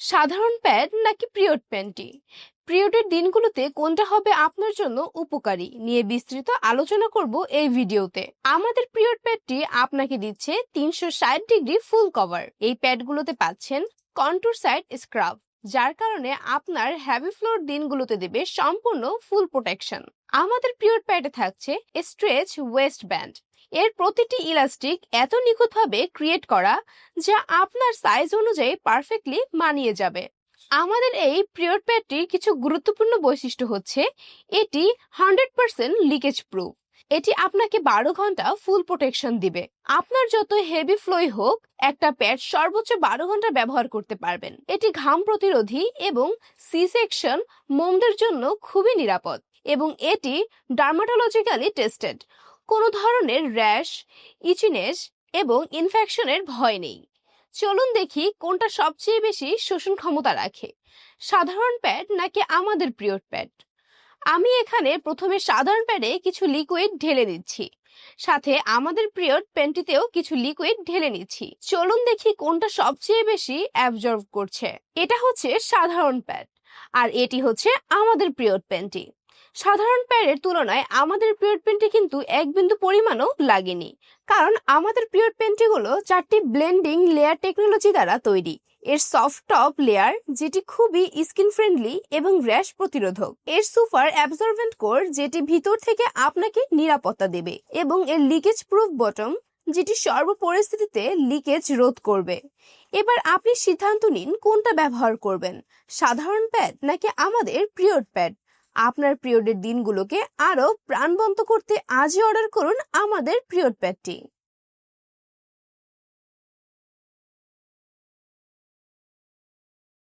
সাধারণ প্যাড নাকি period panty? পিরিয়ডের দিনগুলোতে কোনটা হবে আপনার জন্য উপকারী নিয়ে বিস্তৃত আলোচনা করব এই ভিডিওতে। আমাদের পিরিয়ড প্যাডটি আপনাকে দিচ্ছে 360 ডিগ্রি ফুল কভার। এই প্যাডগুলোতে পাচ্ছেন কন্টুর সাইড স্ক্রাব, যার কারণে আপনার হ্যাভি ফ্লোর দিনগুলোতে দেবে সম্পূর্ণ ফুল প্রোটেকশন। আমাদের পিরিয়ড প্যাডে থাকছে স্ট্রেচ ওয়েস্ট ব্যান্ড। এর প্রতিটি ইলাস্টিক এত নিখুঁতভাবে ক্রিয়েট করা যা আপনার সাইজ অনুযায়ী পারফেক্টলি মানিয়ে যাবে। আমাদের এই পিরিয়ড প্যাডটির কিছু গুরুত্বপূর্ণ বৈশিষ্ট্য হচ্ছে এটি 100% লিকেজ প্রুফ। এটি আপনাকে 12 ঘন্টা ফুল প্রোটেকশন দিবে। আপনার যত হেভি ফ্লোই হোক, একটা প্যাড সর্বোচ্চ 12 ঘন্টা ব্যবহার করতে পারবেন। এটি ঘাম প্রতিরোধী এবং সি সেকশন মোমদের জন্য খুবই নিরাপদ, এবং এটি ডার্মাটোলজিক্যালি টেস্টেড। কোনো ধরনের র্যাশ, ইচিনেস এবং ইনফেকশনের ভয় নেই। চলুন দেখি কোনটা সবচেয়ে বেশি শোষণ ক্ষমতা রাখে, সাধারণ প্যাড নাকি আমাদের পিরিয়ড প্যাড। আমি এখানে প্রথমে সাধারণ প্যাডে কিছু লিকুইড ঢেলে দিচ্ছি, সাথে আমাদের পিরিয়ড প্যান্টিতেও কিছু লিকুইড ঢেলে নিচ্ছি। চলুন দেখি কোনটা সবচেয়ে বেশি অ্যাবজর্ব করছে। এটা হচ্ছে সাধারণ প্যাড, আর এটি হচ্ছে আমাদের পিরিয়ড প্যান্টি। সাধারণ প্যাডের তুলনায় আমাদের পিরিয়ড প্যান্টি কিন্তু এক বিন্দু পরিমাণও লাগেনি, কারণ আমাদের পিরিয়ড প্যান্টিগুলো 4টি ব্লেন্ডিং লেয়ার টেকনোলজি দ্বারা তৈরি। এর সফট টপ লেয়ার, যেটি খুবই স্কিন ফ্রেন্ডলি এবং র্যাশ প্রতিরোধক। এর সুপার অ্যাবজর্বেন্ট কোর, যেটি ভিতর থেকে আপনাকে নিরাপত্তা দেবে, এবং এর লিকেজ প্রুফ বটম, যেটি সর্ব পরিস্থিতিতে লিকেজ রোধ করবে। এবার আপনি সিদ্ধান্ত নিন কোনটা ব্যবহার করবেন, সাধারণ প্যাড নাকি আমাদের পিরিয়ড প্যাড। আপনার পিরিয়ডের দিনগুলোকে আরো প্রাণবন্ত করতে আজই অর্ডার করুন আমাদের পিরিয়ড প্যাডটি।